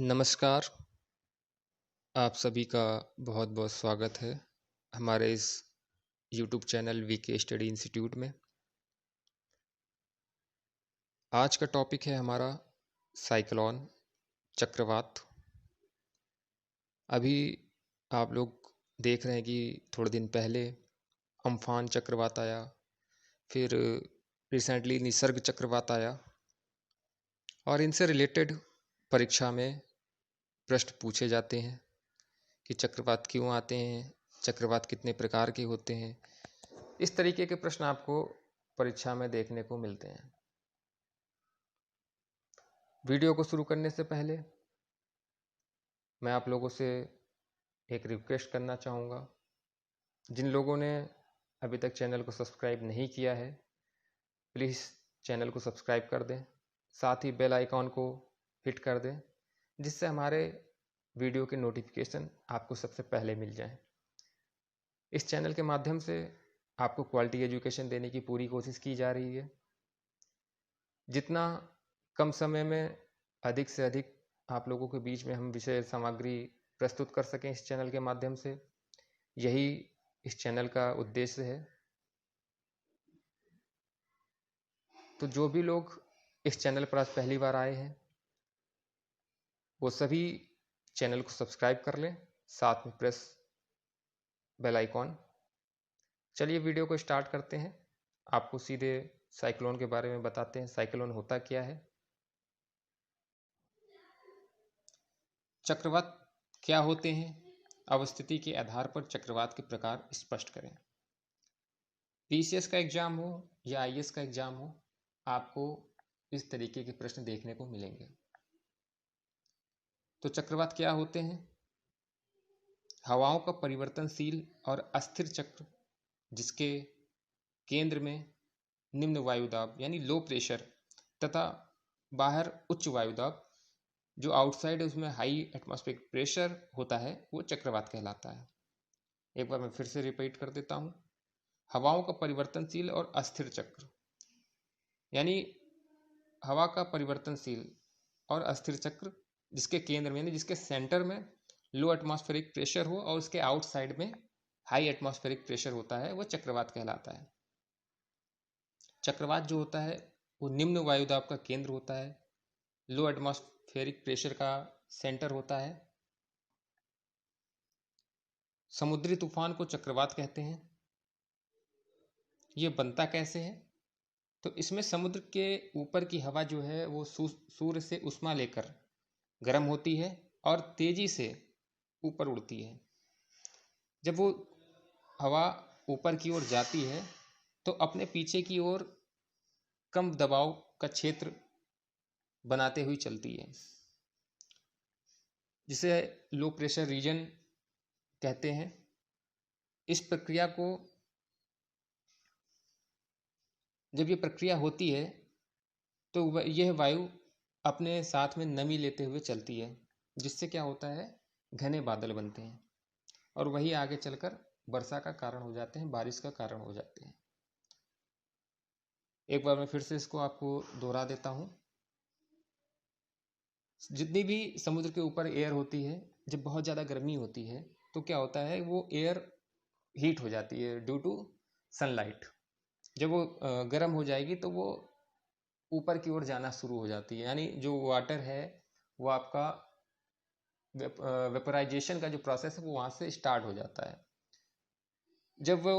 नमस्कार, आप सभी का बहुत-बहुत स्वागत है हमारे इस YouTube channel VK study institute में। आज का टॉपिक है हमारा साइक्लोन, चक्रवात। अभी आप लोग देख रहे हैं कि थोड़े दिन पहले अम्फान चक्रवात आया, फिर रिसेंटली निसर्ग चक्रवात आया और इनसे रिलेटेड परीक्षा में प्रश्न पूछे जाते हैं कि चक्रवात क्यों आते हैं, चक्रवात कितने प्रकार के होते हैं। इस तरीके के प्रश्न आपको परीक्षा में देखने को मिलते हैं। वीडियो को शुरू करने से पहले मैं आप लोगों से एक रिक्वेस्ट करना चाहूँगा। जिन लोगों ने अभी तक चैनल को सब्सक्राइब नहीं किया है, प्लीज़ चैनल को सब्सक्राइब कर दें, साथ ही बेल आइकॉन को हिट कर दें, जिससे हमारे वीडियो के नोटिफिकेशन आपको सबसे पहले मिल जाएं। इस चैनल के माध्यम से आपको क्वालिटी एजुकेशन देने की पूरी कोशिश की जा रही है। जितना कम समय में अधिक से अधिक आप लोगों के बीच में हम विषय सामग्री प्रस्तुत कर सकें इस चैनल के माध्यम से, यही इस चैनल का उद्देश्य है। तो जो भी लोग इस चैनल पर आज पहली बार आए हैं, वो सभी चैनल को सब्सक्राइब कर लें, साथ में प्रेस बेल आइकॉन। चलिए वीडियो को स्टार्ट करते हैं। आपको सीधे साइक्लोन के बारे में बताते हैं। साइक्लोन होता क्या है, चक्रवात क्या होते हैं, अवस्थिति के आधार पर चक्रवात के प्रकार स्पष्ट करें। पीसीएस का एग्जाम हो या आईएएस का एग्जाम हो, आपको इस तरीके के प्रश्न देखने को मिलेंगे। तो चक्रवात क्या होते हैं? हवाओं का परिवर्तनशील और अस्थिर चक्र, जिसके केंद्र में निम्न वायुदाब यानी लो प्रेशर तथा बाहर उच्च वायुदाब, जो आउटसाइड है उसमें हाई एटमॉस्फेरिक प्रेशर होता है, वो चक्रवात कहलाता है। एक बार मैं फिर से रिपीट कर देता हूँ। हवाओं का परिवर्तनशील और अस्थिर चक्र, यानी हवा का परिवर्तनशील और अस्थिर चक्र, जिसके केंद्र में यानी जिसके सेंटर में लो एटमॉस्फेरिक प्रेशर हो और उसके आउटसाइड में हाई एटमॉस्फेरिक प्रेशर होता है, वो चक्रवात कहलाता है। चक्रवात जो होता है वो निम्न वायुदाब का केंद्र होता है, लो एटमॉस्फेरिक प्रेशर का सेंटर होता है। समुद्री तूफान को चक्रवात कहते हैं। ये बनता कैसे है? तो इसमें समुद्र के ऊपर की हवा जो है वो सूर्य से उष्मा लेकर गर्म होती है और तेजी से ऊपर उड़ती है। जब वो हवा ऊपर की ओर जाती है तो अपने पीछे की ओर कम दबाव का क्षेत्र बनाते हुए चलती है, जिसे लो प्रेशर रीजन कहते हैं। इस प्रक्रिया को, जब ये प्रक्रिया होती है तो यह वायु अपने साथ में नमी लेते हुए चलती है, जिससे क्या होता है, घने बादल बनते हैं और वही आगे चलकर वर्षा का कारण हो जाते हैं, बारिश का कारण हो जाते हैं। एक बार मैं फिर से इसको आपको दोहरा देता हूँ। जितनी भी समुद्र के ऊपर एयर होती है, जब बहुत ज़्यादा गर्मी होती है तो क्या होता है, वो एयर हीट हो जाती है ड्यू टू सनलाइट। जब वो गर्म हो जाएगी तो वो ऊपर की ओर जाना शुरू हो जाती है, यानी जो वाटर है वो आपका वेपराइजेशन का जो प्रोसेस है वो वहाँ से स्टार्ट हो जाता है। जब वो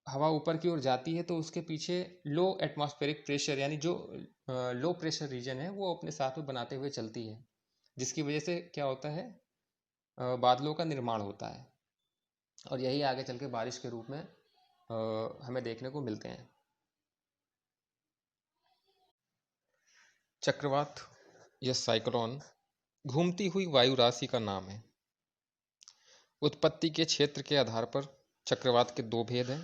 हवा ऊपर की ओर जाती है तो उसके पीछे लो एटमॉस्फेरिक प्रेशर यानी जो लो प्रेशर रीजन है वो अपने साथ में बनाते हुए चलती है, जिसकी वजह से क्या होता है, बादलों का निर्माण होता है और यही आगे चल के बारिश के रूप में हमें देखने को मिलते हैं। चक्रवात या साइक्लोन घूमती हुई वायु राशि का नाम है। उत्पत्ति के क्षेत्र के आधार पर चक्रवात के दो भेद हैं।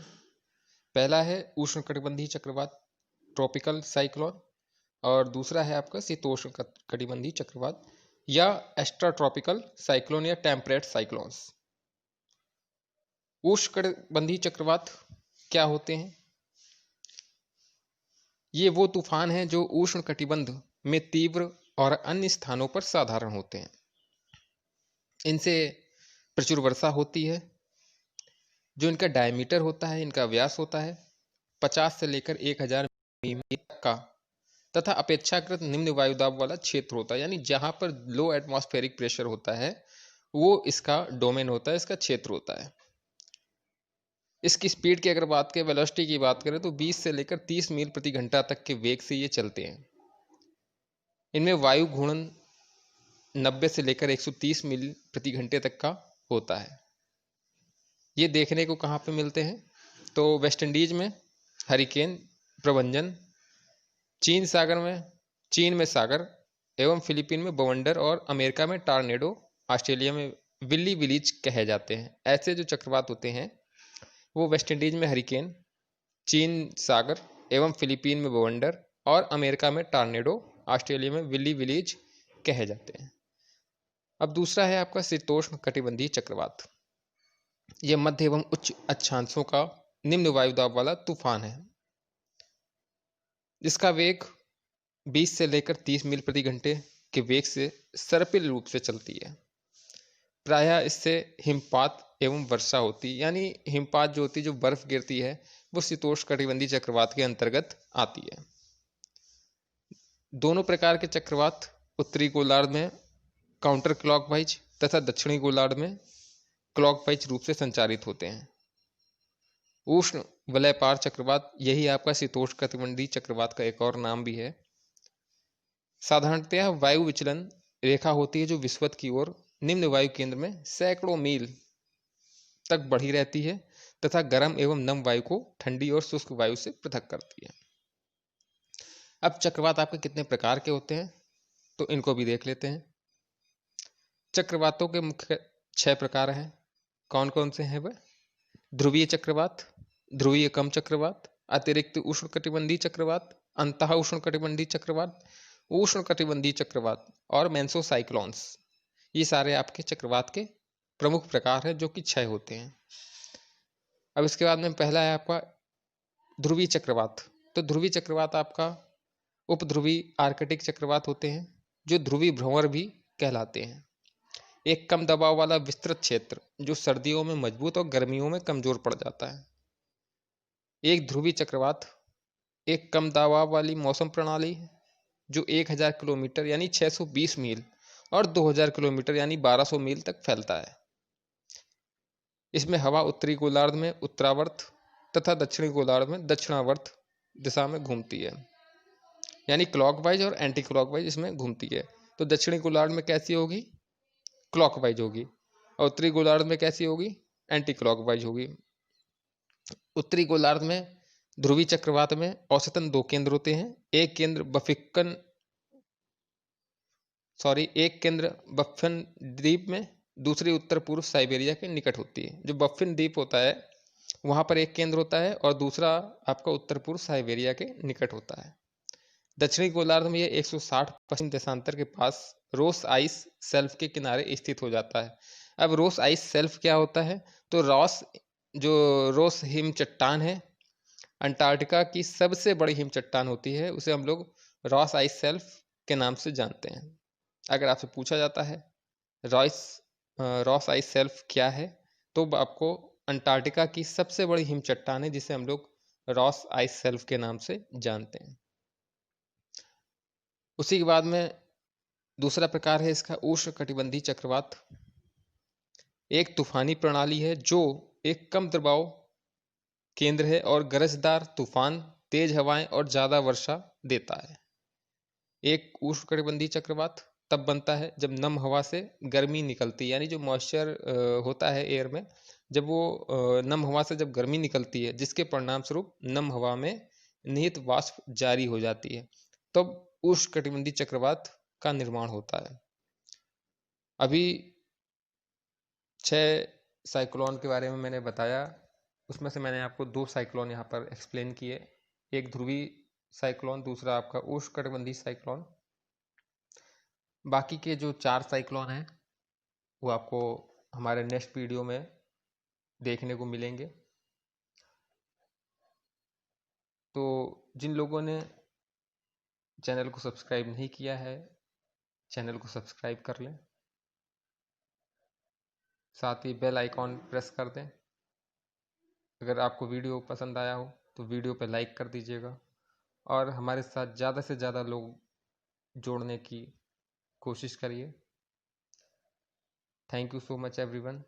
पहला है उष्णकटिबंधीय चक्रवात, ट्रॉपिकल साइक्लोन, और दूसरा है आपका शीतोष्ण कटिबंधीय चक्रवात या एक्स्ट्रा ट्रॉपिकल साइक्लोन या टेम्परेट साइक्लोन्स। उष्णकटिबंधीय चक्रवात क्या होते हैं? ये वो तूफान हैं जो उष्ण कटिबंध में तीव्र और अन्य स्थानों पर साधारण होते हैं। इनसे प्रचुर वर्षा होती है। जो इनका डायमीटर होता है, इनका व्यास होता है 50 से लेकर 1000 मिलीमीटर तक का, तथा अपेक्षाकृत निम्न वायुदाब वाला क्षेत्र होता है, यानी जहां पर लो एटमॉस्फेरिक प्रेशर होता है वो इसका डोमेन होता है, इसका क्षेत्र होता है। इसकी स्पीड की अगर बात करें, वेलोसिटी की बात करें, तो 20 से लेकर 30 मील प्रति घंटा तक के वेग से ये चलते हैं। इनमें वायु घूर्णन 90 से लेकर 130 मील प्रति घंटे तक का होता है। ये देखने को कहाँ पे मिलते हैं? तो वेस्ट इंडीज में हरिकेन प्रभंजन, चीन में सागर एवं फिलीपीन में बवंडर, और अमेरिका में टॉर्नेडो, ऑस्ट्रेलिया में विल्ली विलीज कहे जाते हैं। ऐसे जो चक्रवात होते हैं वो वेस्ट इंडीज में हरिकेन, चीन सागर एवं फिलीपीन में बवंडर, और अमेरिका में टॉर्नेडो, ऑस्ट्रेलिया में विल्ली विलीज कहे जाते हैं। अब दूसरा है आपका शीतोष्ण कटिबंधीय चक्रवात। यह मध्य एवं उच्च अक्षांशों का निम्न वायुदाब वाला तूफान है। जिसका वेग 20 से लेकर 30 मील प्रति घंटे के वेग से सर्पिल रूप से चलती है। प्रायः इससे हिमपात एवं वर्षा होती है, यानी हिमपात जो होती है, जो बर्फ गिरती है, वो शीतोष्ण कटिबंधीय चक्रवात के अंतर्गत आती है। दोनों प्रकार के चक्रवात उत्तरी गोलार्ध में काउंटर क्लॉकवाइज तथा दक्षिणी गोलार्ध में क्लॉकवाइज रूप से संचारित होते हैं। उष्ण वलयपार चक्रवात, यही आपका शीतोष्ण कटिबंधीय चक्रवात का एक और नाम भी है। साधारणतः वायु विचलन रेखा होती है जो विषुवत की ओर निम्न वायु केंद्र में सैकड़ों मील तक बढ़ी रहती है तथा गर्म एवं नम वायु को ठंडी और शुष्क वायु से पृथक करती है। अब चक्रवात आपके कितने प्रकार के होते हैं तो इनको भी देख लेते हैं। चक्रवातों के मुख्य 6 प्रकार हैं। कौन कौन से हैं वह? ध्रुवीय चक्रवात, ध्रुवीय कम चक्रवात, अतिरिक्त उष्णकटिबंधीय चक्रवात, अंतः उष्णकटिबंधीय चक्रवात, उष्णकटिबंधीय चक्रवात और मेसोसाइक्लोन्स। ये सारे आपके चक्रवात के प्रमुख प्रकार हैं जो कि 6 होते हैं। अब इसके बाद में पहला है आपका ध्रुवीय चक्रवात। तो ध्रुवीय चक्रवात आपका उपध्रुवी आर्कटिक चक्रवात होते हैं जो ध्रुवीय भ्रमर भी कहलाते हैं। एक कम दबाव वाला विस्तृत क्षेत्र जो सर्दियों में मजबूत और गर्मियों में कमजोर पड़ जाता है। एक ध्रुवीय चक्रवात एक कम दबाव वाली मौसम प्रणाली है जो 1000 किलोमीटर यानी 620 मील और 2000 किलोमीटर यानी 1200 मील तक फैलता है। इसमें हवा उत्तरी गोलार्ध में उत्तरावर्त तथा दक्षिणी गोलार्ध में दक्षिणावर्त दिशा में घूमती है, यानी क्लॉकवाइज और एंटी क्लॉकवाइज इसमें घूमती है। तो दक्षिणी गोलार्ध में कैसी होगी? क्लॉकवाइज होगी। और उत्तरी गोलार्ध में कैसी होगी? एंटी क्लॉकवाइज होगी। उत्तरी गोलार्ध में ध्रुवीय चक्रवात में औसतन 2 केंद्र होते हैं। एक केंद्र बफ्फिन द्वीप में, दूसरी उत्तर पूर्व साइबेरिया के निकट होती है। जो बफ्फिन द्वीप होता है वहां पर एक केंद्र होता है और दूसरा आपका उत्तर पूर्व साइबेरिया के निकट होता है। दक्षिणी गोलार्ध में यह 160 पश्चिम देशांतर के पास रोस आइस शेल्फ के किनारे स्थित हो जाता है। अब रोस आइस शेल्फ क्या होता है? तो रोस हिम चट्टान है, अंटार्कटिका की सबसे बड़ी हिम चट्टान होती है, उसे हम लोग रॉस आइस शेल्फ के नाम से जानते हैं। अगर आपसे पूछा जाता है रॉस आइस शेल्फ क्या है, तो आपको अंटार्कटिका की सबसे बड़ी हिम चट्टान है जिसे हम लोग रॉस आइस शेल्फ के नाम से जानते हैं। उसी के बाद में दूसरा प्रकार है इसका उष्णकटिबंधीय चक्रवात। एक तूफानी प्रणाली है जो एक कम दबाव केंद्र है और गरजदार तूफान, तेज हवाएं और ज्यादा वर्षा देता है। एक उष्णकटिबंधीय चक्रवात तब बनता है जब नम हवा से गर्मी निकलती है, यानी जो मॉइस्चर होता है एयर में, जब वो नम हवा से जब गर्मी निकलती है जिसके परिणाम स्वरूप नम हवा में निहित वाष्प जारी हो जाती है, तब उष्णकटिबंधीय चक्रवात का निर्माण होता है। अभी 6 साइक्लोन के बारे में मैंने बताया, उसमें से मैंने आपको 2 साइक्लोन यहाँ पर एक्सप्लेन किए। एक ध्रुवीय साइक्लोन, दूसरा आपका उष्णकटिबंधीय साइक्लोन। बाकी के जो 4 साइक्लोन हैं वो आपको हमारे नेक्स्ट वीडियो में देखने को मिलेंगे। तो जिन लोगों ने चैनल को सब्सक्राइब नहीं किया है, चैनल को सब्सक्राइब कर लें। साथ ही बेल आइकॉन प्रेस कर दें। अगर आपको वीडियो पसंद आया हो तो वीडियो पर लाइक कर दीजिएगा और हमारे साथ ज़्यादा से ज़्यादा लोग जोड़ने की कोशिश करिए। Thank you so much everyone.